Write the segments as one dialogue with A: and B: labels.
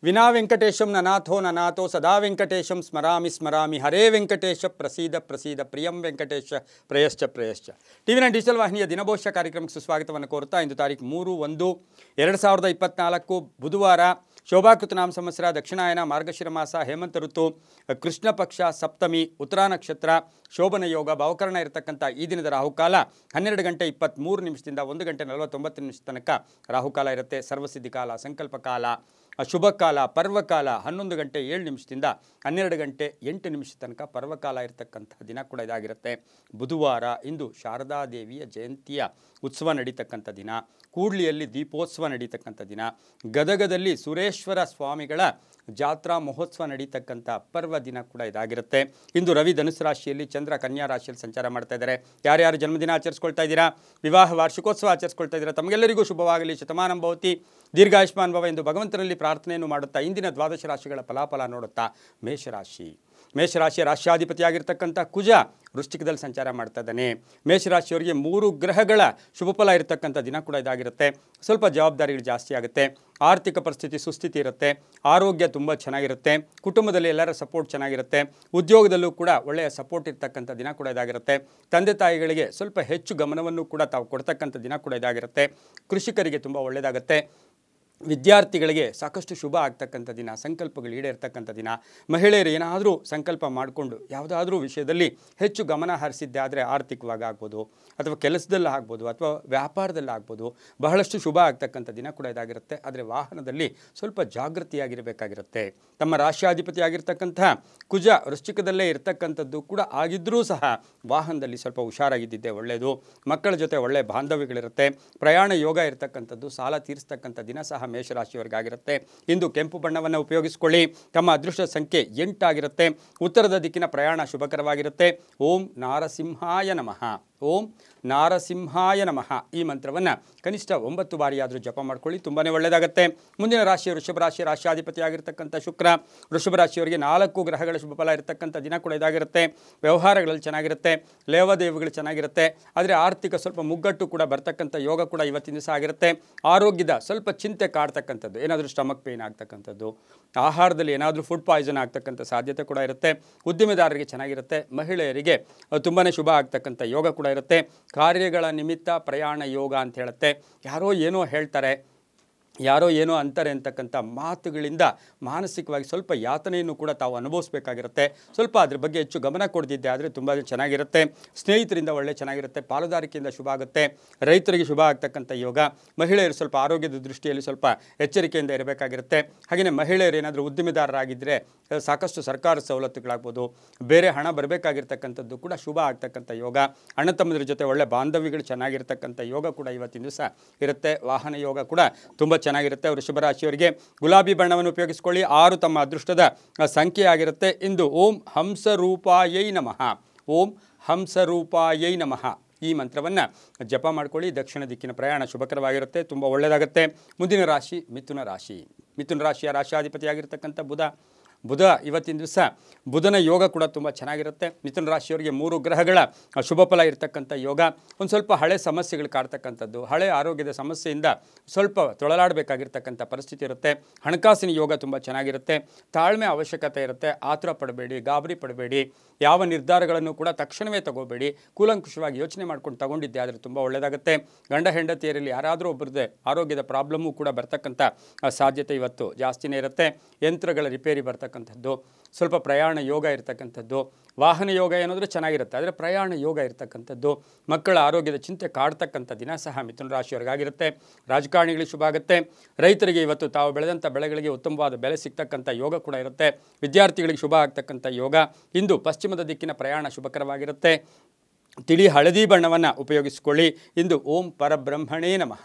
A: ವಿನಾ ವೆಂಕಟೇಶಂ ನನಾಥೋ ನನಾಥೋ ಸದಾ ವೆಂಕಟೇಶಂ ಸ್ಮರಾಮಿ ಸ್ಮರಾಮಿ ಹರೇ ವೆಂಕಟೇಶ ಪ್ರಸೀದ ಪ್ರಸೀದ ಪ್ರಿಯಂ ವೆಂಕಟೇಶ ಪ್ರಯಶ್ಚ ಪ್ರಯಶ್ಚ ಟಿವಿ9 ಡಿಜಿಟಲ್ ವಾಹಿನಿಯ ದಿನಭೋಷ್ಯ ಕಾರ್ಯಕ್ರಮಕ್ಕೆ ಸುಸ್ವಾಗತವನ್ನು ಕೋರುತ್ತಾ ಇಂದು ತಾರೀಕು 3/1/2024 ಬುಧವಾರ ಶೋಭಾಕೃತನಾಮ ಸಂವತ್ಸರ ದಕ್ಷಿಣಾಯನ ಮಾರ್ಗಶಿರ ಮಾಸ ಹೇಮಂತ ಋತು ಕೃಷ್ಣ ಪಕ್ಷ ಸಪ್ತಮಿ ಉತ್ತರ ನಕ್ಷತ್ರ ಶೋಭನ ಯೋಗ ಭಾವಕರಣ ಇರತಕ್ಕಂಥ ಈ ದಿನದ ರಾಹುಕಾಲ 12:23 1 ಗಂಟೆ 49 ತನಕ ರಾಹುಕಾಲ ಇರುತ್ತೆ. ಸರ್ವಸಿದ್ಧಿ ಕಾಲ, ಸಂಕಲ್ಪ ಕಾಲ, ಶುಭ ಕಾಲ, ಪರ್ವಕಾಲ 11 ಗಂಟೆ 7 12 ಗಂಟೆ 8 ತನಕ ಪರ್ವಕಾಲ ಇರತಕ್ಕಂಥ ದಿನ ಕೂಡ ಇದಾಗಿರುತ್ತೆ. ಬುಧವಾರ ಇಂದು ಶಾರದಾದೇವಿಯ ಜಯಂತಿಯ ಉತ್ಸವ ನಡೀತಕ್ಕಂಥ ದಿನ, ಕೂಡ್ಲಿಯಲ್ಲಿ ದೀಪೋತ್ಸವ ನಡೀತಕ್ಕಂಥ ದಿನ, ಗದಗದಲ್ಲಿ ಸುರೇಶ್ವರ ಸ್ವಾಮಿಗಳ ಜಾತ್ರಾ ಮಹೋತ್ಸವ ನಡೀತಕ್ಕಂಥ ಪರ್ವ ದಿನ ಕೂಡ ಇದಾಗಿರುತ್ತೆ. ಇಂದು ರವಿ ಧನುಸು ರಾಶಿಯಲ್ಲಿ, ಚಂದ್ರ ಕನ್ಯಾ ರಾಶಿಯಲ್ಲಿ ಸಂಚಾರ ಮಾಡ್ತಾ ಇದ್ದಾರೆ. ಯಾರ್ಯಾರು ಜನ್ಮದಿನ ಆಚರಿಸ್ಕೊಳ್ತಾ ಇದ್ದೀರಾ, ವಿವಾಹ ವಾರ್ಷಿಕೋತ್ಸವ ಆಚರಿಸ್ಕೊಳ್ತಾ ಇದ್ದೀರಾ, ತಮಗೆಲ್ಲರಿಗೂ ಶುಭವಾಗಲಿ, ಶತಮಾನಂ ಭವತಿ, ದೀರ್ಘಾಯುಷ್ಮಾನ್ ಭವ ಎಂದು ಭಗವಂತನಲ್ಲಿ ಪ್ರಾರ್ಥನೆಯನ್ನು ಮಾಡುತ್ತಾ ಇಂದಿನ ದ್ವಾದಶ ರಾಶಿಗಳ ಫಲಾಫಲ ನೋಡುತ್ತಾ ಮೇಷರಾಶಿಯ ರಾಶ್ಯಾಧಿಪತಿಯಾಗಿರ್ತಕ್ಕಂಥ ಕುಜ ವೃಶ್ಚಿಕದಲ್ಲಿ ಸಂಚಾರ ಮಾಡ್ತಾ ಇದ್ದಾನೆ. ಮೇಷರಾಶಿಯವರಿಗೆ 3 ಗ್ರಹಗಳ ಶುಭ ಫಲ ಇರತಕ್ಕಂಥ ದಿನ ಕೂಡ ಇದಾಗಿರುತ್ತೆ. ಸ್ವಲ್ಪ ಜವಾಬ್ದಾರಿಗಳು ಜಾಸ್ತಿ ಆಗುತ್ತೆ, ಆರ್ಥಿಕ ಪರಿಸ್ಥಿತಿ ಸುಸ್ಥಿತಿ ಇರುತ್ತೆ, ಆರೋಗ್ಯ ತುಂಬ ಚೆನ್ನಾಗಿರುತ್ತೆ, ಕುಟುಂಬದಲ್ಲಿ ಎಲ್ಲರ ಸಪೋರ್ಟ್ ಚೆನ್ನಾಗಿರುತ್ತೆ, ಉದ್ಯೋಗದಲ್ಲೂ ಕೂಡ ಒಳ್ಳೆಯ ಸಪೋರ್ಟ್ ಇರ್ತಕ್ಕಂಥ ದಿನ ಕೂಡ ಇದಾಗಿರುತ್ತೆ. ತಂದೆ ತಾಯಿಗಳಿಗೆ ಸ್ವಲ್ಪ ಹೆಚ್ಚು ಗಮನವನ್ನು ಕೂಡ ತಾವು ಕೊಡ್ತಕ್ಕಂಥ ದಿನ ಕೂಡ ಇದಾಗಿರುತ್ತೆ. ಕೃಷಿಕರಿಗೆ ತುಂಬ ಒಳ್ಳೆಯದಾಗುತ್ತೆ. ವಿದ್ಯಾರ್ಥಿಗಳಿಗೆ ಸಾಕಷ್ಟು ಶುಭ ಆಗ್ತಕ್ಕಂಥ ದಿನ, ಸಂಕಲ್ಪಗಳು ಈಡೇರ್ತಕ್ಕಂಥ ದಿನ. ಮಹಿಳೆಯರು ಏನಾದರೂ ಸಂಕಲ್ಪ ಮಾಡಿಕೊಂಡು ಯಾವುದಾದ್ರೂ ವಿಷಯದಲ್ಲಿ ಹೆಚ್ಚು ಗಮನ ಹರಿಸಿದ್ದೆ ಆದರೆ ಆರ್ಥಿಕವಾಗಿ ಆಗ್ಬೋದು, ಅಥವಾ ಕೆಲಸದಲ್ಲಿ ಆಗ್ಬೋದು, ಅಥವಾ ವ್ಯಾಪಾರದಲ್ಲಿ ಆಗ್ಬೋದು, ಬಹಳಷ್ಟು ಶುಭ ಆಗ್ತಕ್ಕಂಥ ದಿನ ಕೂಡ ಇದಾಗಿರುತ್ತೆ. ಆದರೆ ವಾಹನದಲ್ಲಿ ಸ್ವಲ್ಪ ಜಾಗೃತಿಯಾಗಿರಬೇಕಾಗಿರುತ್ತೆ. ತಮ್ಮ ರಾಶ್ಯಾಧಿಪತಿಯಾಗಿರ್ತಕ್ಕಂಥ ಕುಜ ವೃಶ್ಚಿಕದಲ್ಲೇ ಇರ್ತಕ್ಕಂಥದ್ದು ಕೂಡ ಆಗಿದ್ದರೂ ಸಹ ವಾಹನದಲ್ಲಿ ಸ್ವಲ್ಪ ಹುಷಾರಾಗಿದ್ದಿದ್ದೆ ಒಳ್ಳೆಯದು. ಮಕ್ಕಳ ಜೊತೆ ಒಳ್ಳೆಯ ಬಾಂಧವ್ಯಗಳಿರುತ್ತೆ. ಪ್ರಯಾಣ ಯೋಗ ಇರತಕ್ಕಂಥದ್ದು, ಸಾಲ ತೀರಿಸ್ತಕ್ಕಂಥ ದಿನ ಸಹ ಮೇಷರಾಶಿಯವರಿಗಾಗಿರುತ್ತೆ. ಇಂದು ಕೆಂಪು ಬಣ್ಣವನ್ನು ಉಪಯೋಗಿಸಿಕೊಳ್ಳಿ. ತಮ್ಮ ಅದೃಷ್ಟ ಸಂಖ್ಯೆ 8 ಆಗಿರುತ್ತೆ. ಉತ್ತರದ ದಿಕ್ಕಿನ ಪ್ರಯಾಣ ಶುಭಕರವಾಗಿರುತ್ತೆ. ಓಂ ನಾರಸಿಂಹಾಯ ನಮಃ, ಓಂ ನಾರಸಿಂಹಾಯ ನಮಃ ಈ ಮಂತ್ರವನ್ನು ಕನಿಷ್ಠ 9 ಬಾರಿಯಾದರೂ ಜಪ ಮಾಡ್ಕೊಳ್ಳಿ, ತುಂಬಾ ಒಳ್ಳೆಯದಾಗುತ್ತೆ. ಮುಂದಿನ ರಾಶಿ ವೃಷಭ ರಾಶಿ, ರಾಶ್ಯಾಧಿಪತಿಯಾಗಿರ್ತಕ್ಕಂಥ ಶುಕ್ರ. ವೃಷಭ ರಾಶಿಯವರಿಗೆ 4 ಗ್ರಹಗಳ ಶುಭ ಫಲ ಇರತಕ್ಕಂಥ ದಿನ ಕೂಡ ಇದಾಗಿರುತ್ತೆ. ವ್ಯವಹಾರಗಳಲ್ಲಿ ಚೆನ್ನಾಗಿರುತ್ತೆ, ಲೇವಾದೇವಿಗಳು ಚೆನ್ನಾಗಿರುತ್ತೆ. ಆದರೆ ಆರ್ಥಿಕ ಸ್ವಲ್ಪ ಮುಗ್ಗಟ್ಟು ಕೂಡ ಬರ್ತಕ್ಕಂಥ ಯೋಗ ಕೂಡ ಇವತ್ತಿನ ದಿವಸ ಆಗಿರುತ್ತೆ. ಆರೋಗ್ಯದ ಸ್ವಲ್ಪ ಚಿಂತೆ ಕಾಡ್ತಕ್ಕಂಥದ್ದು, ಏನಾದರೂ ಸ್ಟಮಕ್ ಪೇಯ್ನ್ ಆಗ್ತಕ್ಕಂಥದ್ದು, ಆಹಾರದಲ್ಲಿ ಏನಾದರೂ ಫುಡ್ ಪಾಯ್ಸನ್ ಆಗ್ತಕ್ಕಂಥ ಸಾಧ್ಯತೆ ಕೂಡ ಇರುತ್ತೆ. ಉದ್ಯಮಿದಾರರಿಗೆ ಚೆನ್ನಾಗಿರುತ್ತೆ. ಮಹಿಳೆಯರಿಗೆ ತುಂಬಾ ಶುಭ ಆಗ್ತಕ್ಕಂಥ ಯೋಗ ಕೂಡ ಇರುತ್ತೆ. ಕಾರ್ಯಗಳ ನಿಮಿತ್ತ ಪ್ರಯಾಣ ಯೋಗ ಅಂತ ಹೇಳುತ್ತೆ. ಯಾರೋ ಏನೋ ಹೇಳ್ತಾರೆ, ಯಾರೋ ಏನೋ ಅಂತಾರೆ ಅಂತಕ್ಕಂಥ ಮಾತುಗಳಿಂದ ಮಾನಸಿಕವಾಗಿ ಸ್ವಲ್ಪ ಯಾತನೆಯನ್ನು ಕೂಡ ತಾವು ಅನುಭವಿಸಬೇಕಾಗಿರುತ್ತೆ. ಸ್ವಲ್ಪ ಅದ್ರ ಬಗ್ಗೆ ಹೆಚ್ಚು ಗಮನ ಕೊಡದಿದ್ದೆ ಆದರೆ ತುಂಬ ಚೆನ್ನಾಗಿರುತ್ತೆ. ಸ್ನೇಹಿತರಿಂದ ಒಳ್ಳೆ ಚೆನ್ನಾಗಿರುತ್ತೆ. ಪಾಲುದಾರಿಕೆಯಿಂದ ಶುಭ ಆಗುತ್ತೆ. ರೈತರಿಗೆ ಶುಭ ಆಗ್ತಕ್ಕಂಥ ಯೋಗ. ಮಹಿಳೆಯರು ಸ್ವಲ್ಪ ಆರೋಗ್ಯದ ದೃಷ್ಟಿಯಲ್ಲಿ ಸ್ವಲ್ಪ ಎಚ್ಚರಿಕೆಯಿಂದ ಇರಬೇಕಾಗಿರುತ್ತೆ. ಹಾಗೆಯೇ ಮಹಿಳೆಯರು ಏನಾದರೂ ಉದ್ಯಮಿದಾರರಾಗಿದ್ದರೆ ಸಾಕಷ್ಟು ಸರ್ಕಾರ ಸವಲತ್ತುಗಳಾಗ್ಬೋದು, ಬೇರೆ ಹಣ ಬರಬೇಕಾಗಿರ್ತಕ್ಕಂಥದ್ದು ಕೂಡ ಶುಭ ಆಗ್ತಕ್ಕಂಥ ಯೋಗ. ಅಣ್ಣ ತಮ್ಮದ್ರ ಜೊತೆ ಒಳ್ಳೆ ಬಾಂಧವ್ಯಗಳು ಚೆನ್ನಾಗಿರ್ತಕ್ಕಂಥ ಯೋಗ ಕೂಡ ಇವತ್ತಿನ ದಿವಸ ಇರುತ್ತೆ. ವಾಹನ ಯೋಗ ಕೂಡ ತುಂಬ ಚೆನ್ನಾಗಿರುತ್ತೆ. ವೃಷಭ ರಾಶಿಯವರಿಗೆ ಗುಲಾಬಿ ಬಣ್ಣವನ್ನು ಉಪಯೋಗಿಸಿಕೊಳ್ಳಿ. 6 ತಮ್ಮ ಅದೃಷ್ಟದ ಸಂಖ್ಯೆ ಆಗಿರುತ್ತೆ. ಇಂದು ಓಂ ಹಂಸರೂಪಾಯೈ ನಮಃ, ಓಂ ಹಂಸರೂಪಾಯೈ ನಮಃ ಈ ಮಂತ್ರವನ್ನು ಜಪ ಮಾಡ್ಕೊಳ್ಳಿ. ದಕ್ಷಿಣ ದಿಕ್ಕಿನ ಪ್ರಯಾಣ ಶುಭಕರವಾಗಿರುತ್ತೆ, ತುಂಬ ಒಳ್ಳೆಯದಾಗುತ್ತೆ. ಮುಂದಿನ ರಾಶಿ ಮಿಥುನ ರಾಶಿಯ ರಾಶ್ಯಾಧಿಪತಿಯಾಗಿರ್ತಕ್ಕಂಥ ಬುಧ ಇವತ್ತಿನ ದಿವಸ ಬುಧನ ಯೋಗ ಕೂಡ ತುಂಬ ಚೆನ್ನಾಗಿರುತ್ತೆ. ಮಿಥುನ ರಾಶಿಯವರಿಗೆ 3 ಗ್ರಹಗಳ ಶುಭ ಫಲ ಇರತಕ್ಕಂಥ ಯೋಗ. ಒಂದು ಸ್ವಲ್ಪ ಹಳೆ ಸಮಸ್ಯೆಗಳು ಕಾಡ್ತಕ್ಕಂಥದ್ದು, ಹಳೆ ಆರೋಗ್ಯದ ಸಮಸ್ಯೆಯಿಂದ ಸ್ವಲ್ಪ ತೊಳಲಾಡಬೇಕಾಗಿರ್ತಕ್ಕಂಥ ಪರಿಸ್ಥಿತಿ ಇರುತ್ತೆ. ಹಣಕಾಸಿನ ಯೋಗ ತುಂಬ ಚೆನ್ನಾಗಿರುತ್ತೆ. ತಾಳ್ಮೆ ಅವಶ್ಯಕತೆ ಇರುತ್ತೆ. ಆತುರ ಪಡಬೇಡಿ, ಗಾಬರಿ ಪಡಬೇಡಿ. ಯಾವ ನಿರ್ಧಾರಗಳನ್ನು ಕೂಡ ತಕ್ಷಣವೇ ತಗೋಬೇಡಿ. ಕೂಲಂಕುಷವಾಗಿ ಯೋಚನೆ ಮಾಡ್ಕೊಂಡು ತಗೊಂಡಿದ್ದೆ ಆದರೆ ತುಂಬ ಒಳ್ಳೆಯದಾಗುತ್ತೆ. ಗಂಡ ಹೆಂಡತಿಯರಲ್ಲಿ ಯಾರಾದರೂ ಒಬ್ಬರದ್ದೇ ಆರೋಗ್ಯದ ಪ್ರಾಬ್ಲಮ್ಮು ಕೂಡ ಬರ್ತಕ್ಕಂಥ ಸಾಧ್ಯತೆ ಇವತ್ತು ಜಾಸ್ತಿನೇ ಇರುತ್ತೆ. ಯಂತ್ರಗಳ ರಿಪೇರಿ ಬರ್ತಕ್ಕಂಥದ್ದು, ಸ್ವಲ್ಪ ಪ್ರಯಾಣ ಯೋಗ ಇರತಕ್ಕಂಥದ್ದು, ವಾಹನ ಯೋಗ ಏನಾದರೂ ಚೆನ್ನಾಗಿರುತ್ತೆ. ಆದರೆ ಪ್ರಯಾಣ ಯೋಗ ಇರತಕ್ಕಂಥದ್ದು, ಮಕ್ಕಳ ಆರೋಗ್ಯದ ಚಿಂತೆ ಕಾಡ್ತಕ್ಕಂಥ ದಿನ ಸಹ ಮಿಥುನ ರಾಶಿಯವರಿಗಾಗಿರುತ್ತೆ. ರಾಜಕಾರಣಿಗಳಿಗೆ ಶುಭ ಆಗುತ್ತೆ. ರೈತರಿಗೆ ಇವತ್ತು ತಾವು ಬೆಳೆದಂಥ ಬೆಳೆಗಳಿಗೆ ಉತ್ತಮವಾದ ಬೆಲೆ ಸಿಗ್ತಕ್ಕಂಥ ಯೋಗ ಕೂಡ ಇರುತ್ತೆ. ವಿದ್ಯಾರ್ಥಿಗಳಿಗೆ ಶುಭ ಆಗ್ತಕ್ಕಂಥ ಯೋಗ. ಇಂದು ಪಶ್ಚಿಮದ ದಿಕ್ಕಿನ ಪ್ರಯಾಣ ಶುಭಕರವಾಗಿರುತ್ತೆ. ತಿಳಿ ಹಳದಿ ಬಣ್ಣವನ್ನು ಉಪಯೋಗಿಸಿಕೊಳ್ಳಿ. ಇಂದು ಓಂ ಪರಬ್ರಹ್ಮಣೇ ನಮಃ,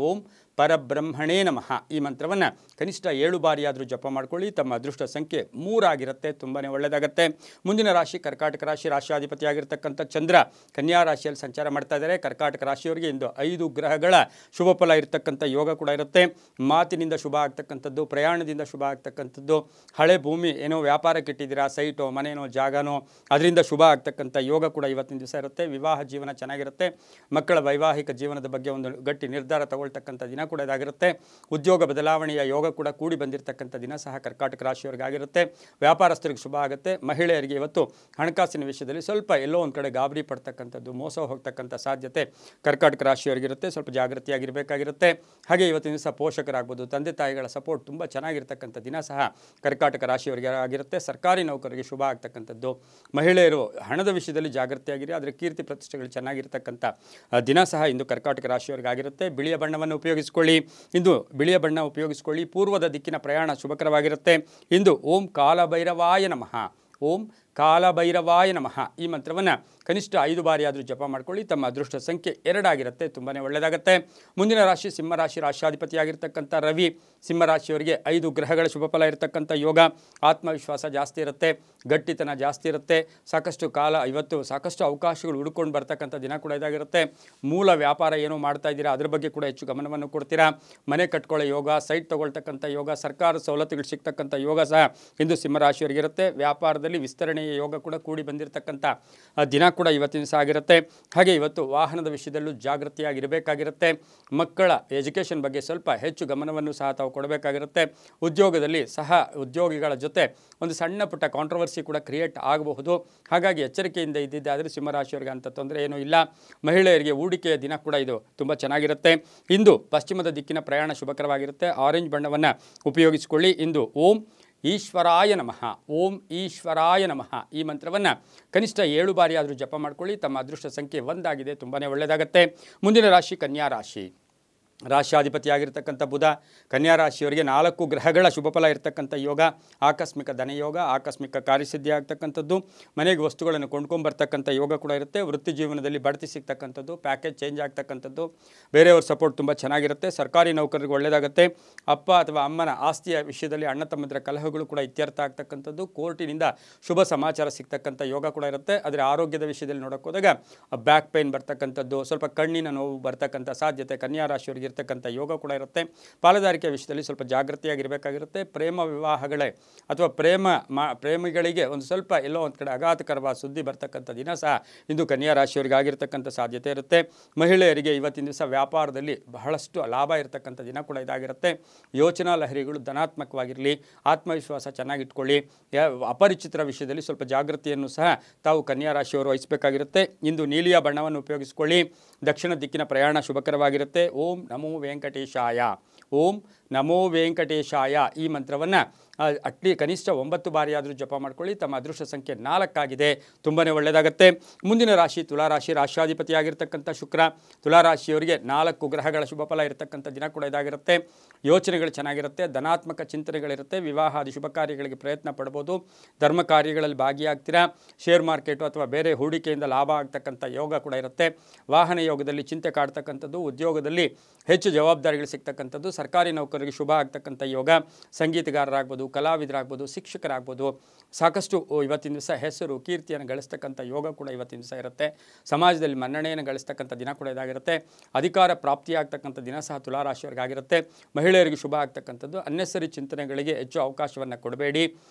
A: ಓಂ ಪರಬ್ರಹ್ಮಣೇ ನಮಃ ಈ ಮಂತ್ರವನ್ನು ಕನಿಷ್ಠ 7 ಬಾರಿಯಾದರೂ ಜಪ ಮಾಡ್ಕೊಳ್ಳಿ. ತಮ್ಮ ಅದೃಷ್ಟ ಸಂಖ್ಯೆ 3 ಆಗಿರುತ್ತೆ, ತುಂಬಾ ಒಳ್ಳೆಯದಾಗುತ್ತೆ. ಮುಂದಿನ ರಾಶಿ ಕರ್ಕಾಟಕ ರಾಶಿ, ರಾಶ್ಯಾಧಿಪತಿಯಾಗಿರ್ತಕ್ಕಂಥ ಚಂದ್ರ ಕನ್ಯಾ ರಾಶಿಯಲ್ಲಿ ಸಂಚಾರ ಮಾಡ್ತಾ ಇದ್ದಾರೆ. ಕರ್ಕಾಟಕ ರಾಶಿಯವರಿಗೆ ಇಂದು 5 ಗ್ರಹಗಳ ಶುಭ ಫಲ ಇರತಕ್ಕಂಥ ಯೋಗ ಕೂಡ ಇರುತ್ತೆ. ಮಾತಿನಿಂದ ಶುಭ ಆಗ್ತಕ್ಕಂಥದ್ದು, ಪ್ರಯಾಣದಿಂದ ಶುಭ ಆಗ್ತಕ್ಕಂಥದ್ದು, ಹಳೆ ಭೂಮಿ ಏನೋ ವ್ಯಾಪಾರಕ್ಕೆ ಇಟ್ಟಿದ್ದೀರಾ, ಸೈಟೋ ಮನೇನೋ ಜಾಗನೋ, ಅದರಿಂದ ಶುಭ ಆಗ್ತಕ್ಕಂಥ ಯೋಗ ಕೂಡ ಇವತ್ತಿನ ದಿವಸ ಇರುತ್ತೆ. ವಿವಾಹ ಜೀವನ ಚೆನ್ನಾಗಿರುತ್ತೆ. ಮಕ್ಕಳ ವೈವಾಹಿಕ ಜೀವನದ ಬಗ್ಗೆ ಒಂದು ಗಟ್ಟಿ ನಿರ್ಧಾರ ತಗೊಳ್ತಕ್ಕಂಥ ದಿನ ಕೂಡ ಇದಾಗಿರುತ್ತೆ. ಉದ್ಯೋಗ ಬದಲಾವಣೆಯ ಯೋಗ ಕೂಡ ಕೂಡಿ ಬಂದಿರತಕ್ಕಂಥ ದಿನ ಸಹ ಕರ್ಕಾಟಕ ರಾಶಿಯವರಿಗಾಗಿರುತ್ತೆ. ವ್ಯಾಪಾರಸ್ಥರಿಗೆ ಶುಭ ಆಗುತ್ತೆ. ಮಹಿಳೆಯರಿಗೆ ಇವತ್ತು ಹಣಕಾಸಿನ ವಿಷಯದಲ್ಲಿ ಸ್ವಲ್ಪ ಎಲ್ಲೋ ಒಂದು ಕಡೆ ಗಾಬರಿ ಪಡ್ತಕ್ಕಂಥದ್ದು, ಮೋಸ ಹೋಗ್ತಕ್ಕಂಥ ಸಾಧ್ಯತೆ ಕರ್ಕಾಟಕ ರಾಶಿಯವರಿಗಿರುತ್ತೆ. ಸ್ವಲ್ಪ ಜಾಗೃತಿಯಾಗಿರಬೇಕಾಗಿರುತ್ತೆ. ಹಾಗೆ ಇವತ್ತಿನ ದಿವಸ ಪೋಷಕರಾಗ್ಬೋದು, ತಂದೆ ತಾಯಿಗಳ ಸಪೋರ್ಟ್ ತುಂಬ ಚೆನ್ನಾಗಿರ್ತಕ್ಕಂಥ ದಿನ ಸಹ ಕರ್ಕಾಟಕ ರಾಶಿಯವರಿಗೆ ಆಗಿರುತ್ತೆ. ಸರ್ಕಾರಿ ನೌಕರರಿಗೆ ಶುಭ ಆಗ್ತಕ್ಕಂಥದ್ದು. ಮಹಿಳೆಯರು ಹಣದ ವಿಷಯದಲ್ಲಿ ಜಾಗೃತಿಯಾಗಿರಿ, ಆದರೆ ಕೀರ್ತಿ ಪ್ರತಿಷ್ಠೆಗಳು ಚೆನ್ನಾಗಿರ್ತಕ್ಕಂಥ ದಿನ ಸಹ ಇಂದು ಕರ್ಕಾಟಕ ರಾಶಿಯವರಿಗಾಗಿರುತ್ತೆ. ಬಿಳಿಯ ಬಣ್ಣವನ್ನು ಉಪಯೋಗಿಸಿಕೊಳ್ಳಿ. ಇಂದು ಬಿಳಿಯ ಬಣ್ಣ ಉಪಯೋಗಿಸಿಕೊಳ್ಳಿ. ಪೂರ್ವದ ದಿಕ್ಕಿನ ಪ್ರಯಾಣ ಶುಭಕರವಾಗಿರುತ್ತೆ. ಇಂದು ಓಂ ಕಾಲಭೈರವಾಯ ನಮಃ, ಓಂ ಕಾಲಭೈರವಾಯ ನಮಃ ಈ ಮಂತ್ರವನ್ನು ಕನಿಷ್ಠ 5 ಬಾರಿ ಆದರೂ ಜಪ ಮಾಡ್ಕೊಳ್ಳಿ. ತಮ್ಮ ಅದೃಷ್ಟ ಸಂಖ್ಯೆ 2 ಆಗಿರುತ್ತೆ. ತುಂಬಾ ಒಳ್ಳೆಯದಾಗುತ್ತೆ. ಮುಂದಿನ ರಾಶಿ ಸಿಂಹರಾಶಿ. ರಾಶಿಯಾಧಿಪತಿಯಾಗಿರ್ತಕ್ಕಂಥ ರವಿ ಸಿಂಹರಾಶಿಯವರಿಗೆ 5 ಗ್ರಹಗಳ ಶುಭ ಫಲ ಇರತಕ್ಕಂಥ ಯೋಗ. ಆತ್ಮವಿಶ್ವಾಸ ಜಾಸ್ತಿ ಇರುತ್ತೆ, ಗಟ್ಟಿತನ ಜಾಸ್ತಿ ಇರುತ್ತೆ. ಸಾಕಷ್ಟು ಕಾಲ ಇವತ್ತು ಸಾಕಷ್ಟು ಅವಕಾಶಗಳು ಹುಡುಕೊಂಡು ಬರ್ತಕ್ಕಂಥ ದಿನ ಕೂಡ ಇದಾಗಿರುತ್ತೆ. ಮೂಲ ವ್ಯಾಪಾರ ಏನೋ ಮಾಡ್ತಾ ಇದ್ದೀರಾ ಅದ್ರ ಬಗ್ಗೆ ಕೂಡ ಹೆಚ್ಚು ಗಮನವನ್ನು ಕೊಡ್ತೀರಾ. ಮನೆ ಕಟ್ಕೊಳ್ಳೋ ಯೋಗ, ಸೈಟ್ ತಗೊಳ್ತಕ್ಕಂಥ ಯೋಗ, ಸರ್ಕಾರ ಸವಲತ್ತುಗಳು ಸಿಗ್ತಕ್ಕಂಥ ಯೋಗ ಸಹ ಇಂದು ಸಿಂಹರಾಶಿಯವರಿಗಿರುತ್ತೆ. ವ್ಯಾಪಾರದಲ್ಲಿ ವಿಸ್ತರಣೆಯ ಯೋಗ ಕೂಡ ಕೂಡಿ ಬಂದಿರತಕ್ಕಂಥ ದಿನ ಕೂಡ ಇವತ್ತಿನ ಸಹ ಆಗಿರುತ್ತೆ. ಹಾಗೆ ಇವತ್ತು ವಾಹನದ ವಿಷಯದಲ್ಲೂ ಜಾಗೃತಿಯಾಗಿರಬೇಕಾಗಿರುತ್ತೆ. ಮಕ್ಕಳ ಎಜುಕೇಷನ್ ಬಗ್ಗೆ ಸ್ವಲ್ಪ ಹೆಚ್ಚು ಗಮನವನ್ನು ಸಹ ತಾವು ಕೊಡಬೇಕಾಗಿರುತ್ತೆ. ಉದ್ಯೋಗದಲ್ಲಿ ಸಹ ಉದ್ಯೋಗಿಗಳ ಜೊತೆ ಒಂದು ಸಣ್ಣ ಪುಟ್ಟ ಕಾಂಟ್ರವರ್ಸಿ ಕೂಡ ಕ್ರಿಯೇಟ್ ಆಗಬಹುದು. ಹಾಗಾಗಿ ಎಚ್ಚರಿಕೆಯಿಂದ ಇದ್ದಿದ್ದಾದರೆ ಸಿಂಹರಾಶಿಯವರಿಗೆ ಅಂತ ತೊಂದರೆ ಏನೂ ಇಲ್ಲ. ಮಹಿಳೆಯರಿಗೆ ಹೂಡಿಕೆಯ ದಿನ ಕೂಡ ಇದು ತುಂಬ ಚೆನ್ನಾಗಿರುತ್ತೆ. ಇಂದು ಪಶ್ಚಿಮದ ದಿಕ್ಕಿನ ಪ್ರಯಾಣ ಶುಭಕರವಾಗಿರುತ್ತೆ. ಆರೆಂಜ್ ಬಣ್ಣವನ್ನು ಉಪಯೋಗಿಸಿಕೊಳ್ಳಿ. ಇಂದು ಓಂ ಈಶ್ವರಾಯ ನಮಃ, ಓಂ ಈಶ್ವರಾಯ ನಮಃ ಈ ಮಂತ್ರವನ್ನು ಕನಿಷ್ಠ 7 ಬಾರಿ ಆದರೂ ಜಪ ಮಾಡ್ಕೊಳ್ಳಿ. ತಮ್ಮ ಅದೃಷ್ಟ ಸಂಖ್ಯೆ 1 ಆಗಿದೆ. ತುಂಬಾ ಒಳ್ಳೆಯದಾಗುತ್ತೆ. ಮುಂದಿನ ರಾಶಿ ಕನ್ಯಾ ರಾಶಿ. ರಾಶಿಯಾಧಿಪತಿಯಾಗಿರ್ತಕ್ಕಂಥ ಬುಧ ಕನ್ಯಾ ರಾಶಿಯವರಿಗೆ 4 ಗ್ರಹಗಳ ಶುಭಫಲ ಇರತಕ್ಕಂಥ ಯೋಗ. ಆಕಸ್ಮಿಕ ಧನಯೋಗ, ಆಕಸ್ಮಿಕ ಕಾರ್ಯಸಿದ್ಧಿ ಆಗ್ತಕ್ಕಂಥದ್ದು, ಮನೆಗೆ ವಸ್ತುಗಳನ್ನು ಕೊಂಡ್ಕೊಂಬರ್ತಕ್ಕಂಥ ಯೋಗ ಕೂಡ ಇರುತ್ತೆ. ವೃತ್ತಿ ಜೀವನದಲ್ಲಿ ಬಡ್ತಿ ಸಿಗ್ತಕ್ಕಂಥದ್ದು, ಪ್ಯಾಕೇಜ್ ಚೇಂಜ್ ಆಗ್ತಕ್ಕಂಥದ್ದು, ಬೇರೆಯವ್ರ ಸಪೋರ್ಟ್ ತುಂಬ ಚೆನ್ನಾಗಿರುತ್ತೆ. ಸರ್ಕಾರಿ ನೌಕರರಿಗೆ ಒಳ್ಳೆಯದಾಗುತ್ತೆ. ಅಪ್ಪ ಅಥವಾ ಅಮ್ಮನ ಆಸ್ತಿಯ ವಿಷಯದಲ್ಲಿ ಅಣ್ಣ ತಮ್ಮಂದಿರ ಕಲಹಗಳು ಕೂಡ ಇತ್ಯರ್ಥ ಆಗ್ತಕ್ಕಂಥದ್ದು, ಕೋರ್ಟಿನಿಂದ ಶುಭ ಸಮಾಚಾರ ಸಿಗ್ತಕ್ಕಂಥ ಯೋಗ ಕೂಡ ಇರುತ್ತೆ. ಆದರೆ ಆರೋಗ್ಯದ ವಿಷಯದಲ್ಲಿ ನೋಡೋಕೆ ಹೋದಾಗ ಬ್ಯಾಕ್ ಪೇನ್ ಬರ್ತಕ್ಕಂಥದ್ದು, ಸ್ವಲ್ಪ ಕಣ್ಣಿನ ನೋವು ಬರ್ತಕ್ಕಂಥ ಸಾಧ್ಯತೆ ಕನ್ಯಾ ರಾಶಿಯವರಿಗೆ ಇರ್ತಕ್ಕಂಥ ಯೋಗ ಕೂಡ ಇರುತ್ತೆ. ಪಾಲುದಾರಿಕೆ ವಿಷಯದಲ್ಲಿ ಸ್ವಲ್ಪ ಜಾಗೃತಿಯಾಗಿರಬೇಕಾಗಿರುತ್ತೆ. ಪ್ರೇಮ ವಿವಾಹಗಳೇ ಅಥವಾ ಪ್ರೇಮಿಗಳಿಗೆ ಒಂದು ಸ್ವಲ್ಪ ಎಲ್ಲೋ ಒಂದು ಕಡೆ ಆಘಾತಕರವಾದ ಸುದ್ದಿ ಬರ್ತಕ್ಕಂಥ ದಿನ ಸಹ ಇಂದು ಕನ್ಯಾ ರಾಶಿಯವರಿಗೆ ಆಗಿರ್ತಕ್ಕಂಥ ಸಾಧ್ಯತೆ ಇರುತ್ತೆ. ಮಹಿಳೆಯರಿಗೆ ಇವತ್ತಿನ ದಿವಸ ವ್ಯಾಪಾರದಲ್ಲಿ ಬಹಳಷ್ಟು ಲಾಭ ಇರತಕ್ಕಂಥ ದಿನ ಕೂಡ ಇದಾಗಿರುತ್ತೆ. ಯೋಚನಾ ಲಹರಿಗಳು ಧನಾತ್ಮಕವಾಗಿರಲಿ, ಆತ್ಮವಿಶ್ವಾಸ ಚೆನ್ನಾಗಿಟ್ಕೊಳ್ಳಿ. ಅಪರಿಚಿತರ ವಿಷಯದಲ್ಲಿ ಸ್ವಲ್ಪ ಜಾಗೃತಿಯನ್ನು ಸಹ ತಾವು ಕನ್ಯಾ ರಾಶಿಯವರು ವಹಿಸಬೇಕಾಗಿರುತ್ತೆ. ಇಂದು ನೀಲಿಯ ಬಣ್ಣವನ್ನು ಉಪಯೋಗಿಸಿಕೊಳ್ಳಿ. ದಕ್ಷಿಣ ದಿಕ್ಕಿನ ಪ್ರಯಾಣ ಶುಭಕರವಾಗಿರುತ್ತೆ. ಓಂ ನಮೋ ವೆಂಕಟೇಶಾಯ, ಓಂ ನಮೋ ವೆಂಕಟೇಶಾಯ ಈ ಮಂತ್ರವನ್ನು ಕನಿಷ್ಠ 9 ಬಾರಿ ಆದರೂ ಜಪ ಮಾಡ್ಕೊಳ್ಳಿ. ತಮ್ಮ ಅದೃಷ್ಟ ಸಂಖ್ಯೆ 4 ಆಗಿದೆ. ತುಂಬಾ ಒಳ್ಳೆಯದಾಗುತ್ತೆ. ಮುಂದಿನ ರಾಶಿ ತುಲಾರಾಶಿ. ರಾಶಿಯಾಧಿಪತಿಯಾಗಿರ್ತಕ್ಕಂಥ ಶುಕ್ರ ತುಲಾರಾಶಿಯವರಿಗೆ 4 ಗ್ರಹಗಳ ಶುಭಫಲ ಇರತಕ್ಕಂಥ ದಿನ ಕೂಡ ಇದಾಗಿರುತ್ತೆ. ಯೋಚನೆಗಳು ಚೆನ್ನಾಗಿರುತ್ತೆ, ಧನಾತ್ಮಕ ಚಿಂತನೆಗಳಿರುತ್ತೆ. ವಿವಾಹಾದಿ ಶುಭ ಕಾರ್ಯಗಳಿಗೆ ಪ್ರಯತ್ನ ಪಡ್ಬೋದು. ಧರ್ಮ ಕಾರ್ಯಗಳಲ್ಲಿ ಭಾಗಿಯಾಗ್ತೀರಾ. ಶೇರ್ ಮಾರ್ಕೆಟು ಅಥವಾ ಬೇರೆ ಹೂಡಿಕೆಯಿಂದ ಲಾಭ ಆಗ್ತಕ್ಕಂಥ ಯೋಗ ಕೂಡ ಇರುತ್ತೆ. ವಾಹನ ಯೋಗದಲ್ಲಿ ಚಿಂತೆ ಕಾಡ್ತಕ್ಕಂಥದ್ದು, ಉದ್ಯೋಗದಲ್ಲಿ ಹೆಚ್ಚು ಜವಾಬ್ದಾರಿಗಳು ಸಿಗ್ತಕ್ಕಂಥದ್ದು, ಸರ್ಕಾರಿ ನೌಕರರಿಗೆ ಶುಭ ಆಗ್ತಕ್ಕಂಥ ಯೋಗ. ಸಂಗೀತಗಾರರಾಗ್ಬೋದು, ಕಲಾವಿದರಾಗ್ಬೋದು, ಶಿಕ್ಷಕರಾಗ್ಬೋದು. ಸಾಕಷ್ಟು ಇವತ್ತಿನ ದಿವಸ ಹೆಸರು ಕೀರ್ತಿಯನ್ನು ಗಳಿಸ್ತಕ್ಕಂಥ ಯೋಗ ಕೂಡ ಇವತ್ತಿನ ದಿವಸ ಇರುತ್ತೆ. ಸಮಾಜದಲ್ಲಿ ಮನ್ನಣೆಯನ್ನು ಗಳಿಸ್ತಕ್ಕಂಥ ದಿನ ಕೂಡ ಇದಾಗಿರುತ್ತೆ. ಅಧಿಕಾರ ಪ್ರಾಪ್ತಿಯಾಗ್ತಕ್ಕಂಥ ದಿನ ಸಹ ತುಲಾರಾಶಿಯವರಿಗಾಗಿರುತ್ತೆ. ಮಹಿಳೆಯರಿಗೆ ಶುಭ ಆಗ್ತಕ್ಕಂಥದ್ದು. ಅನ್ನೆಸರಿ ಚಿಂತನೆಗಳಿಗೆ ಹೆಚ್ಚು ಅವಕಾಶವನ್ನು ಕೊಡಬೇಡಿ.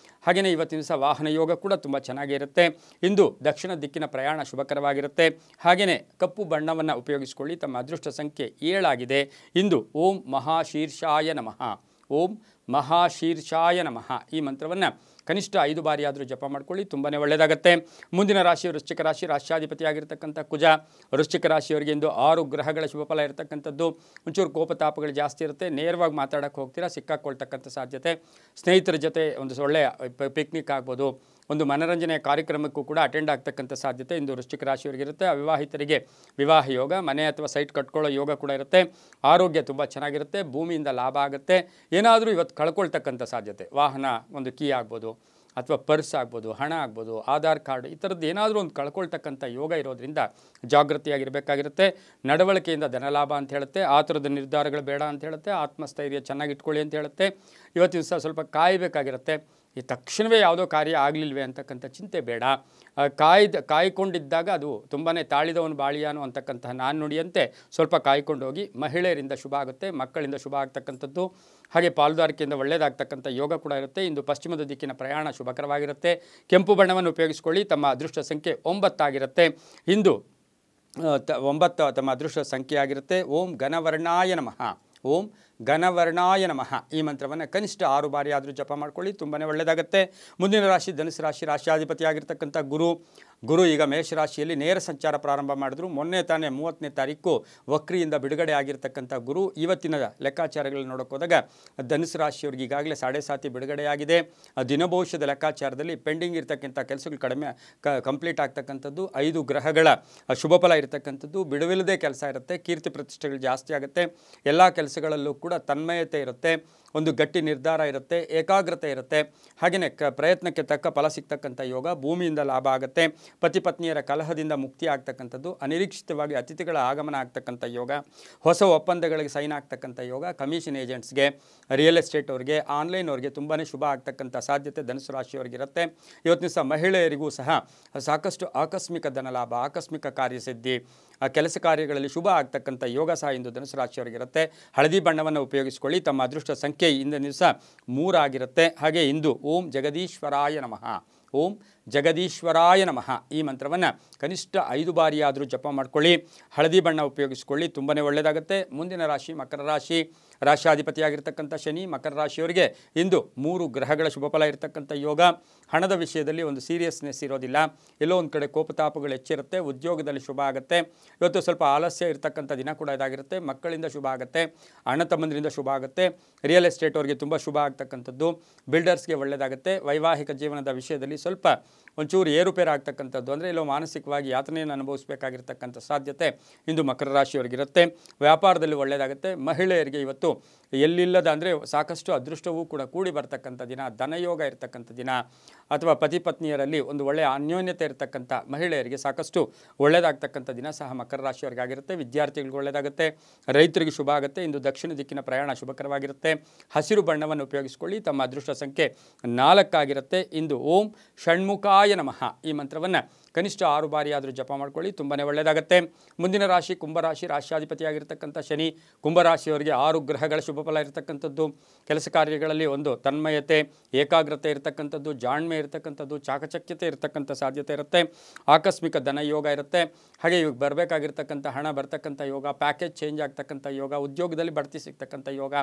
A: ಹಾಗೆಯೇ ಇವತ್ತಿನ ದಿವಸ ವಾಹನ ಯೋಗ ಕೂಡ ತುಂಬ ಚೆನ್ನಾಗೇ ಇರುತ್ತೆ. ಇಂದು ದಕ್ಷಿಣ ದಿಕ್ಕಿನ ಪ್ರಯಾಣ ಶುಭಕರವಾಗಿರುತ್ತೆ. ಹಾಗೆಯೇ ಕಪ್ಪು ಬಣ್ಣವನ್ನು ಉಪಯೋಗಿಸಿಕೊಳ್ಳಿ. ತಮ್ಮ ಅದೃಷ್ಟ ಸಂಖ್ಯೆ 7 ಆಗಿದೆ. ಇಂದು ಓಂ ಮಹಾಶೀರ್ಷಾಯ ನಮಃ, ಓಂ ಮಹಾಶೀರ್ಷಾಯ ನಮಃ ಈ ಮಂತ್ರವನ್ನು ಕನಿಷ್ಠ 5 ಬಾರಿ ಆದರೂ ಜಪ ಮಾಡ್ಕೊಳ್ಳಿ. ತುಂಬಾ ಒಳ್ಳೆಯದಾಗುತ್ತೆ. ಮುಂದಿನ ರಾಶಿ ವೃಶ್ಚಿಕ ರಾಶಿ. ರಾಶಿಯಾಧಿಪತಿಯಾಗಿರ್ತಕ್ಕಂಥ ಕುಜ ವೃಶ್ಚಿಕ ರಾಶಿಯವರಿಗೆ ಇಂದು 6 ಗ್ರಹಗಳ ಶುಭಫಲ ಇರತಕ್ಕಂಥದ್ದು. ಒಂಚೂರು ಕೋಪತಾಪಗಳು ಜಾಸ್ತಿ ಇರುತ್ತೆ. ನೇರವಾಗಿ ಮಾತಾಡೋಕ್ಕೆ ಹೋಗ್ತೀರಾ, ಸಿಕ್ಕಾಕೊಳ್ತಕ್ಕಂಥ ಸಾಧ್ಯತೆ. ಸ್ನೇಹಿತರ ಜೊತೆ ಒಂದು ಒಳ್ಳೆಯ ಪಿಕ್ನಿಕ್ ಆಗ್ಬೋದು, ಒಂದು ಮನರಂಜನೆಯ ಕಾರ್ಯಕ್ರಮಕ್ಕೂ ಕೂಡ ಅಟೆಂಡ್ ಆಗ್ತಕ್ಕಂಥ ಸಾಧ್ಯತೆ ಇಂದು ವೃಶ್ಚಿಕ ರಾಶಿಯವರಿಗಿರುತ್ತೆ. ಅವಿವಾಹಿತರಿಗೆ ವಿವಾಹ ಯೋಗ, ಮನೆ ಅಥವಾ ಸೈಟ್ ಕಟ್ಕೊಳ್ಳೋ ಯೋಗ ಕೂಡ ಇರುತ್ತೆ. ಆರೋಗ್ಯ ತುಂಬ ಚೆನ್ನಾಗಿರುತ್ತೆ. ಭೂಮಿಯಿಂದ ಲಾಭ ಆಗುತ್ತೆ. ಏನಾದರೂ ಇವತ್ತು ಕಳ್ಕೊಳ್ತಕ್ಕಂಥ ಸಾಧ್ಯತೆ, ವಾಹನ ಒಂದು ಕೀ ಆಗ್ಬೋದು ಅಥವಾ ಪರ್ಸ್ ಆಗ್ಬೋದು, ಹಣ ಆಗ್ಬೋದು, ಆಧಾರ್ ಕಾರ್ಡ್, ಈ ಥರದ್ದು ಏನಾದರೂ ಒಂದು ಕಳ್ಕೊಳ್ತಕ್ಕಂಥ ಯೋಗ ಇರೋದ್ರಿಂದ ಜಾಗೃತಿಯಾಗಿರಬೇಕಾಗಿರುತ್ತೆ. ನಡವಳಿಕೆಯಿಂದ ಧನಲಾಭ ಅಂತ ಹೇಳುತ್ತೆ. ಆ ಥರದ ನಿರ್ಧಾರಗಳು ಬೇಡ ಅಂತ ಹೇಳುತ್ತೆ. ಆತ್ಮಸ್ಥೈರ್ಯ ಚೆನ್ನಾಗಿ ಇಟ್ಕೊಳ್ಳಿ ಅಂತ ಹೇಳುತ್ತೆ. ಇವತ್ತಿನ ದಿವಸ ಸ್ವಲ್ಪ ಕಾಯಬೇಕಾಗಿರುತ್ತೆ. ಈ ತಕ್ಷಣವೇ ಯಾವುದೋ ಕಾರ್ಯ ಆಗಲಿಲ್ವೇ ಅಂತಕ್ಕಂಥ ಚಿಂತೆ ಬೇಡ. ಕಾಯ್ಕೊಂಡಿದ್ದಾಗ ಅದು ತುಂಬಾ ತಾಳಿದವನು ಬಾಳಿಯಾನು ಅಂತಕ್ಕಂತಹ ನಾಣ್ಣುಡಿಯಂತೆ ಸ್ವಲ್ಪ ಕಾಯ್ಕೊಂಡು ಹೋಗಿ. ಮಹಿಳೆಯರಿಂದ ಶುಭ ಆಗುತ್ತೆ, ಮಕ್ಕಳಿಂದ ಶುಭ ಆಗ್ತಕ್ಕಂಥದ್ದು. ಹಾಗೆ ಪಾಲುದಾರಿಕೆಯಿಂದ ಒಳ್ಳೆಯದಾಗ್ತಕ್ಕಂಥ ಯೋಗ ಕೂಡ ಇರುತ್ತೆ. ಇಂದು ಪಶ್ಚಿಮದ ದಿಕ್ಕಿನ ಪ್ರಯಾಣ ಶುಭಕರವಾಗಿರುತ್ತೆ. ಕೆಂಪು ಬಣ್ಣವನ್ನು ಉಪಯೋಗಿಸಿಕೊಳ್ಳಿ. ತಮ್ಮ ಅದೃಷ್ಟ ಸಂಖ್ಯೆ 9 ಆಗಿರುತ್ತೆ. ಇಂದು 9 ತಮ್ಮ ಅದೃಷ್ಟ ಸಂಖ್ಯೆ ಆಗಿರುತ್ತೆ. ಓಂ ಘನವರ್ಣಾಯ ನಮಃ, ಓಂ ಘನವರ್ಣಾಯ ನಮಃ. ಈ ಮಂತ್ರವನ್ನು ಕನಿಷ್ಠ 6 ಬಾರಿ ಆದರೂ ಜಪ ಮಾಡ್ಕೊಳ್ಳಿ, ತುಂಬಾ ಒಳ್ಳೆಯದಾಗುತ್ತೆ. ಮುಂದಿನ ರಾಶಿ ಧನುಸು ರಾಶಿ, ರಾಶಿಯಾಧಿಪತಿಯಾಗಿರ್ತಕ್ಕಂಥ ಗುರು ಈಗ ಮೇಷರಾಶಿಯಲ್ಲಿ ನೇರ ಸಂಚಾರ ಪ್ರಾರಂಭ ಮಾಡಿದ್ರು. ಮೊನ್ನೆ ತಾನೇ 30ನೇ ತಾರೀಕು ವಕ್ರಿಯಿಂದ ಬಿಡುಗಡೆ ಆಗಿರ್ತಕ್ಕಂಥ ಗುರು ಇವತ್ತಿನ ಲೆಕ್ಕಾಚಾರಗಳನ್ನು ನೋಡೋಕೆ ಹೋದಾಗ ಧನುಸು ರಾಶಿಯವರಿಗೆ ಈಗಾಗಲೇ 7.5 ಬಿಡುಗಡೆಯಾಗಿದೆ. ದಿನಭವಿಷ್ಯದ ಲೆಕ್ಕಾಚಾರದಲ್ಲಿ ಪೆಂಡಿಂಗ್ ಇರ್ತಕ್ಕಂಥ ಕೆಲಸಗಳು ಕಂಪ್ಲೀಟ್ ಆಗ್ತಕ್ಕಂಥದ್ದು, 5 ಗ್ರಹಗಳ ಶುಭಫಲ ಇರತಕ್ಕಂಥದ್ದು, ಬಿಡುವಿಲ್ಲದೆ ಕೆಲಸ ಇರುತ್ತೆ, ಕೀರ್ತಿ ಪ್ರತಿಷ್ಠೆಗಳು ಜಾಸ್ತಿ ಆಗುತ್ತೆ, ಎಲ್ಲ ಕೆಲಸಗಳಲ್ಲೂ ಕೂಡ ತನ್ಮಯತೆ ಇರುತ್ತೆ, ಒಂದು ಗಟ್ಟಿ ನಿರ್ಧಾರ ಇರುತ್ತೆ, ಏಕಾಗ್ರತೆ ಇರುತ್ತೆ. ಹಾಗೆಯೇ ಪ್ರಯತ್ನಕ್ಕೆ ತಕ್ಕ ಫಲ ಸಿಗ್ತಕ್ಕಂಥ ಯೋಗ, ಭೂಮಿಯಿಂದ ಲಾಭ ಆಗುತ್ತೆ, ಪತಿ ಪತ್ನಿಯರ ಕಲಹದಿಂದ ಮುಕ್ತಿ ಆಗ್ತಕ್ಕಂಥದ್ದು, ಅನಿರೀಕ್ಷಿತವಾಗಿ ಅತಿಥಿಗಳ ಆಗಮನ ಆಗ್ತಕ್ಕಂಥ ಯೋಗ, ಹೊಸ ಒಪ್ಪಂದಗಳಿಗೆ ಸೈನ್ ಆಗ್ತಕ್ಕಂಥ ಯೋಗ, ಕಮಿಷನ್ ಏಜೆಂಟ್ಸ್ಗೆ, ರಿಯಲ್ ಎಸ್ಟೇಟ್ ಅವರಿಗೆ, ಆನ್ಲೈನ್ ಅವರಿಗೆ ತುಂಬಾ ಶುಭ ಆಗ್ತಕ್ಕಂಥ ಸಾಧ್ಯತೆ ಧನುಸು ರಾಶಿಯವರಿಗಿರುತ್ತೆ. ಇವತ್ತಿನ ದಿವಸ ಮಹಿಳೆಯರಿಗೂ ಸಹ ಸಾಕಷ್ಟು ಆಕಸ್ಮಿಕ ಧನಲಾಭ, ಆಕಸ್ಮಿಕ ಕಾರ್ಯಸಿದ್ಧಿ, ಕೆಲಸ ಕಾರ್ಯಗಳಲ್ಲಿ ಶುಭ ಆಗ್ತಕ್ಕಂಥ ಯೋಗ ಸಹ ಇಂದು ಧನುಸು ರಾಶಿಯವರಿಗಿರುತ್ತೆ. ಹಳದಿ ಬಣ್ಣವನ್ನು ಉಪಯೋಗಿಸಿಕೊಳ್ಳಿ. ತಮ್ಮ ಅದೃಷ್ಟ ಸಂಖ್ಯೆ ಇಂದಿನ ದಿವಸ 3 ಆಗಿರುತ್ತೆ. ಹಾಗೆ ಇಂದು ಓಂ ಜಗದೀಶ್ವರಾಯ ನಮಃ, ಓಂ ಜಗದೀಶ್ವರಾಯ ನಮಃ ಈ ಮಂತ್ರವನ್ನು ಕನಿಷ್ಠ 5 ಬಾರಿಯಾದರೂ ಜಪ ಮಾಡ್ಕೊಳ್ಳಿ. ಹಳದಿ ಬಣ್ಣ ಉಪಯೋಗಿಸ್ಕೊಳ್ಳಿ, ತುಂಬಾ ಒಳ್ಳೆಯದಾಗುತ್ತೆ. ಮುಂದಿನ ರಾಶಿ ಮಕರ ರಾಶಿ, ರಾಶಿಯಾಧಿಪತಿಯಾಗಿರ್ತಕ್ಕಂಥ ಶನಿ. ಮಕರ ರಾಶಿಯವರಿಗೆ ಇಂದು 3 ಗ್ರಹಗಳ ಶುಭಫಲ ಇರತಕ್ಕಂಥ ಯೋಗ. ಹಣದ ವಿಷಯದಲ್ಲಿ ಒಂದು ಸೀರಿಯಸ್ನೆಸ್ ಇರೋದಿಲ್ಲ, ಎಲ್ಲೋ ಒಂದು ಕಡೆ ಕೋಪತಾಪಗಳು ಹೆಚ್ಚಿರುತ್ತೆ, ಉದ್ಯೋಗದಲ್ಲಿ ಶುಭ ಆಗುತ್ತೆ. ಇವತ್ತು ಸ್ವಲ್ಪ ಆಲಸ್ಯ ಇರತಕ್ಕಂಥ ದಿನ ಕೂಡ ಇದಾಗಿರುತ್ತೆ. ಮಕ್ಕಳಿಂದ ಶುಭ ಆಗುತ್ತೆ, ಅಣ್ಣ ತಮ್ಮಂದರಿಂದ ಶುಭ ಆಗುತ್ತೆ, ರಿಯಲ್ ಎಸ್ಟೇಟ್ ಅವರಿಗೆ ತುಂಬ ಶುಭ ಆಗ್ತಕ್ಕಂಥದ್ದು, ಬಿಲ್ಡರ್ಸ್ಗೆ ಒಳ್ಳೆಯದಾಗುತ್ತೆ. ವೈವಾಹಿಕ ಜೀವನದ ವಿಷಯದಲ್ಲಿ ಸ್ವಲ್ಪ ಒಂಚೂರು ಏರುಪೇರು ಆಗ್ತಕ್ಕಂಥದ್ದು, ಅಂದರೆ ಎಲ್ಲೋ ಮಾನಸಿಕವಾಗಿ ಯಾತನೆಯನ್ನು ಅನುಭವಿಸಬೇಕಾಗಿರ್ತಕ್ಕಂಥ ಸಾಧ್ಯತೆ ಇಂದು ಮಕರ ರಾಶಿಯವರಿಗಿರುತ್ತೆ. ವ್ಯಾಪಾರದಲ್ಲಿ ಒಳ್ಳೆಯದಾಗುತ್ತೆ. ಮಹಿಳೆಯರಿಗೆ ಇವತ್ತು ಎಲ್ಲಿಲ್ಲದ ಅಂದರೆ ಸಾಕಷ್ಟು ಅದೃಷ್ಟವೂ ಕೂಡ ಕೂಡಿ ಬರ್ತಕ್ಕಂಥ ದಿನ, ಧನಯೋಗ ಇರತಕ್ಕಂಥ ದಿನ, ಅಥವಾ ಪತಿ ಪತ್ನಿಯರಲ್ಲಿ ಒಂದು ಒಳ್ಳೆಯ ಅನ್ಯೋನ್ಯತೆ ಇರತಕ್ಕಂಥ ಮಹಿಳೆಯರಿಗೆ ಸಾಕಷ್ಟು ಒಳ್ಳೆಯದಾಗ್ತಕ್ಕಂಥ ದಿನ ಸಹ ಮಕರ ರಾಶಿಯವರಿಗಾಗಿರುತ್ತೆ. ವಿದ್ಯಾರ್ಥಿಗಳಿಗೆ ಒಳ್ಳೆಯದಾಗುತ್ತೆ, ರೈತರಿಗೆ ಶುಭ ಆಗುತ್ತೆ. ಇಂದು ದಕ್ಷಿಣ ದಿಕ್ಕಿನ ಪ್ರಯಾಣ ಶುಭಕರವಾಗಿರುತ್ತೆ. ಹಸಿರು ಬಣ್ಣವನ್ನು ಉಪಯೋಗಿಸಿಕೊಳ್ಳಿ. ತಮ್ಮ ಅದೃಷ್ಟ ಸಂಖ್ಯೆ 4 ಆಗಿರುತ್ತೆ. ಇಂದು ಓಂ ಷಣ್ಮುಖಾಯ ನಮಃ ಈ ಮಂತ್ರವನ್ನು ಕನಿಷ್ಠ 6 ಬಾರಿಯಾದರೂ ಜಪ ಮಾಡ್ಕೊಳ್ಳಿ, ತುಂಬಾ ಒಳ್ಳೆಯದಾಗುತ್ತೆ. ಮುಂದಿನ ರಾಶಿ ಕುಂಭರಾಶಿ, ರಾಶಿಯಾಧಿಪತಿಯಾಗಿರ್ತಕ್ಕಂಥ ಶನಿ. ಕುಂಭರಾಶಿಯವರಿಗೆ 6 ಗ್ರಹಗಳ ಶುಭಫಲ ಇರತಕ್ಕಂಥದ್ದು, ಕೆಲಸ ಕಾರ್ಯಗಳಲ್ಲಿ ಒಂದು ತನ್ಮಯತೆ, ಏಕಾಗ್ರತೆ ಇರತಕ್ಕಂಥದ್ದು, ಜಾಣ್ಮೆ ಇರತಕ್ಕಂಥದ್ದು, ಚಾಕಚಕ್ಯತೆ ಇರತಕ್ಕಂಥ ಸಾಧ್ಯತೆ ಇರುತ್ತೆ. ಆಕಸ್ಮಿಕ ಧನ ಯೋಗ ಇರುತ್ತೆ. ಹಾಗೆ ಇವಾಗ ಬರಬೇಕಾಗಿರ್ತಕ್ಕಂಥ ಹಣ ಬರ್ತಕ್ಕಂಥ ಯೋಗ, ಪ್ಯಾಕೇಜ್ ಚೇಂಜ್ ಆಗ್ತಕ್ಕಂಥ ಯೋಗ, ಉದ್ಯೋಗದಲ್ಲಿ ಬಡ್ತಿ ಸಿಗ್ತಕ್ಕಂಥ ಯೋಗ.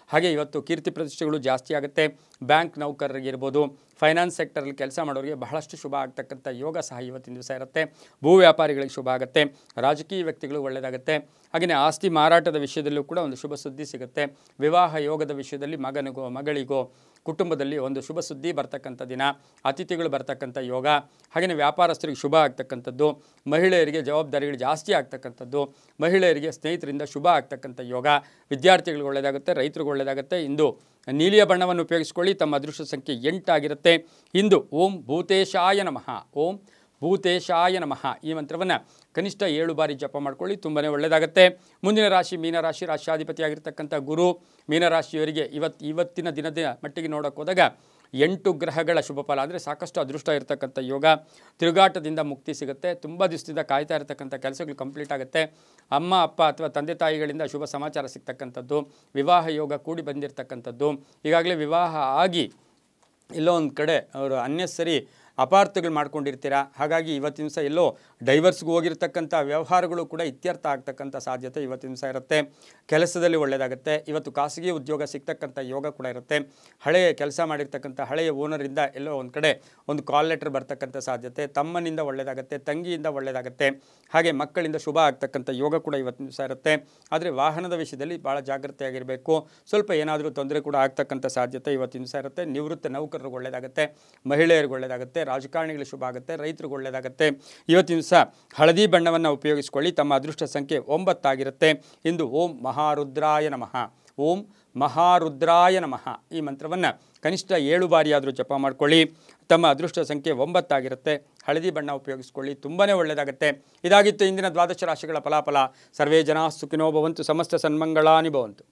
A: ಹಾಗೆ ಇವತ್ತು ಕೀರ್ತಿ ಪ್ರತಿಷ್ಠೆಗಳು ಜಾಸ್ತಿ ಆಗುತ್ತೆ. ಬ್ಯಾಂಕ್ ನೌಕರರಿಗೆ ಇರ್ಬೋದು, ಫೈನಾನ್ಸ್ ಸೆಕ್ಟರಲ್ಲಿ ಕೆಲಸ ಮಾಡೋರಿಗೆ ಬಹಳಷ್ಟು ಶುಭ ಆಗ್ತಕ್ಕಂಥ ಯೋಗ ಸಹ ಇವತ್ತಿನ ದಿವಸ ಇರುತ್ತೆ. ಭೂ ವ್ಯಾಪಾರಿಗಳಿಗೆ ಶುಭ ಆಗುತ್ತೆ, ರಾಜಕೀಯ ವ್ಯಕ್ತಿಗಳು ಒಳ್ಳೆಯದಾಗುತ್ತೆ. ಹಾಗೆಯೇ ಆಸ್ತಿ ಮಾರಾಟದ ವಿಷಯದಲ್ಲೂ ಕೂಡ ಒಂದು ಶುಭ ಸುದ್ದಿ ಸಿಗುತ್ತೆ. ವಿವಾಹ ಯೋಗದ ವಿಷಯದಲ್ಲಿ ಮಗನಿಗೋ ಮಗಳಿಗೋ ಕುಟುಂಬದಲ್ಲಿ ಒಂದು ಶುಭ ಸುದ್ದಿ ಬರ್ತಕ್ಕಂಥ ದಿನ, ಅತಿಥಿಗಳು ಬರ್ತಕ್ಕಂಥ ಯೋಗ. ಹಾಗೆಯೇ ವ್ಯಾಪಾರಸ್ಥರಿಗೆ ಶುಭ ಆಗ್ತಕ್ಕಂಥದ್ದು, ಮಹಿಳೆಯರಿಗೆ ಜವಾಬ್ದಾರಿಗಳು ಜಾಸ್ತಿ ಆಗ್ತಕ್ಕಂಥದ್ದು, ಮಹಿಳೆಯರಿಗೆ ಸ್ನೇಹಿತರಿಂದ ಶುಭ ಆಗ್ತಕ್ಕಂಥ ಯೋಗ. ವಿದ್ಯಾರ್ಥಿಗಳಿಗೆ ಒಳ್ಳೆಯದಾಗುತ್ತೆ, ರೈತರಿಗೆ ಒಳ್ಳೆಯದಾಗುತ್ತೆ. ಇಂದು ನೀಲಿಯ ಬಣ್ಣವನ್ನು ಉಪಯೋಗಿಸಿಕೊಳ್ಳಿ. ತಮ್ಮ ಅದೃಷ್ಟ ಸಂಖ್ಯೆ 8 ಆಗಿರುತ್ತೆ. ಇಂದು ಓಂ ಭೂತೇಶಾಯ ನಮಃ, ಓಂ ಭೂತೇಶಾಯ ನಮಃ ಈ ಮಂತ್ರವನ್ನು ಕನಿಷ್ಠ 7 ಬಾರಿ ಜಪ ಮಾಡ್ಕೊಳ್ಳಿ, ತುಂಬಾ ಒಳ್ಳೆಯದಾಗುತ್ತೆ. ಮುಂದಿನ ರಾಶಿ ಮೀನರಾಶಿ, ರಾಶಿಯಾಧಿಪತಿಯಾಗಿರ್ತಕ್ಕಂಥ ಗುರು. ಮೀನರಾಶಿಯವರಿಗೆ ಇವತ್ತಿನ ದಿನದ ಮಟ್ಟಿಗೆ ನೋಡೋಕೆ ಹೋದಾಗ 8 ಗ್ರಹಗಳ ಶುಭಫಲ, ಅಂದರೆ ಸಾಕಷ್ಟು ಅದೃಷ್ಟ ಇರತಕ್ಕಂಥ ಯೋಗ. ತಿರುಗಾಟದಿಂದ ಮುಕ್ತಿ ಸಿಗುತ್ತೆ. ತುಂಬ ದಿವಸದಿಂದ ಕಾಯ್ತಾ ಇರತಕ್ಕಂಥ ಕೆಲಸಗಳು ಕಂಪ್ಲೀಟ್ ಆಗುತ್ತೆ. ಅಮ್ಮ ಅಪ್ಪ ಅಥವಾ ತಂದೆ ತಾಯಿಗಳಿಂದ ಶುಭ ಸಮಾಚಾರ ಸಿಗ್ತಕ್ಕಂಥದ್ದು, ವಿವಾಹ ಯೋಗ ಕೂಡಿ ಬಂದಿರತಕ್ಕಂಥದ್ದು. ಈಗಾಗಲೇ ವಿವಾಹ ಆಗಿ ಎಲ್ಲೋ ಒಂದು ಕಡೆ ಅವರು ಅನ್ನೆಸರಿ ಅಪಾರ್ಥಗಳು ಮಾಡ್ಕೊಂಡಿರ್ತೀರಾ. ಹಾಗಾಗಿ ಇವತ್ತಿನ ದಿವಸ ಎಲ್ಲೋ ಡೈವರ್ಸ್ಗೆ ಹೋಗಿರ್ತಕ್ಕಂಥ ವ್ಯವಹಾರಗಳು ಕೂಡ ಇತ್ಯರ್ಥ ಆಗ್ತಕ್ಕಂಥ ಸಾಧ್ಯತೆ ಇವತ್ತಿನ ದಿವಸ ಇರುತ್ತೆ. ಕೆಲಸದಲ್ಲಿ ಒಳ್ಳೆಯದಾಗುತ್ತೆ. ಇವತ್ತು ಖಾಸಗಿ ಉದ್ಯೋಗ ಸಿಗ್ತಕ್ಕಂಥ ಯೋಗ ಕೂಡ ಇರುತ್ತೆ. ಹಳೆಯ ಕೆಲಸ ಮಾಡಿರ್ತಕ್ಕಂಥ ಹಳೆಯ ಓನರಿಂದ ಎಲ್ಲೋ ಒಂದು ಕಡೆ ಒಂದು ಕಾಲ್ ಲೆಟರ್ ಬರ್ತಕ್ಕಂಥ ಸಾಧ್ಯತೆ, ತಮ್ಮನಿಂದ ಒಳ್ಳೆಯದಾಗುತ್ತೆ, ತಂಗಿಯಿಂದ ಒಳ್ಳೆಯದಾಗುತ್ತೆ. ಹಾಗೆ ಮಕ್ಕಳಿಂದ ಶುಭ ಆಗ್ತಕ್ಕಂಥ ಯೋಗ ಕೂಡ ಇವತ್ತಿನ ದಿವಸ ಇರುತ್ತೆ. ಆದರೆ ವಾಹನದ ವಿಷಯದಲ್ಲಿ ಭಾಳ ಜಾಗ್ರತೆಯಾಗಿರಬೇಕು. ಸ್ವಲ್ಪ ಏನಾದರೂ ತೊಂದರೆ ಕೂಡ ಆಗ್ತಕ್ಕಂಥ ಸಾಧ್ಯತೆ ಇವತ್ತಿನ ದಿವಸ ಇರುತ್ತೆ. ನಿವೃತ್ತ ನೌಕರರಿಗೆ ಒಳ್ಳೆಯದಾಗುತ್ತೆ, ಮಹಿಳೆಯರಿಗೆ ಒಳ್ಳೆಯದಾಗುತ್ತೆ, ರಾಜಕಾರಣಿಗಳಿಗೆ ಶುಭ ಆಗುತ್ತೆ, ರೈತರಿಗೆ ಒಳ್ಳೆಯದಾಗುತ್ತೆ. ಇವತ್ತಿನ ದಿವಸ ಹಳದಿ ಬಣ್ಣವನ್ನು ಉಪಯೋಗಿಸಿಕೊಳ್ಳಿ. ತಮ್ಮ ಅದೃಷ್ಟ ಸಂಖ್ಯೆ 9 ಆಗಿರುತ್ತೆ. ಇಂದು ಓಂ ಮಹಾರುದ್ರಾಯ ನಮಃ, ಓಂ ಮಹಾರುದ್ರಾಯ ನಮಃ ಈ ಮಂತ್ರವನ್ನು ಕನಿಷ್ಠ 7 ಬಾರಿಯಾದರೂ ಜಪ ಮಾಡ್ಕೊಳ್ಳಿ. ತಮ್ಮ ಅದೃಷ್ಟ ಸಂಖ್ಯೆ 9 ಆಗಿರುತ್ತೆ. ಹಳದಿ ಬಣ್ಣ ಉಪಯೋಗಿಸ್ಕೊಳ್ಳಿ, ತುಂಬಾ ಒಳ್ಳೆಯದಾಗುತ್ತೆ. ಇದಾಗಿತ್ತು ಇಂದಿನ ದ್ವಾದಶ ರಾಶಿಗಳ ಫಲಾಫಲ. ಸರ್ವೇ ಜನಾಃ ಸುಖಿನೋ ಭವಂತು, ಸಮಸ್ತ ಸನ್ಮಂಗಳಾನಿ ಭವಂತು.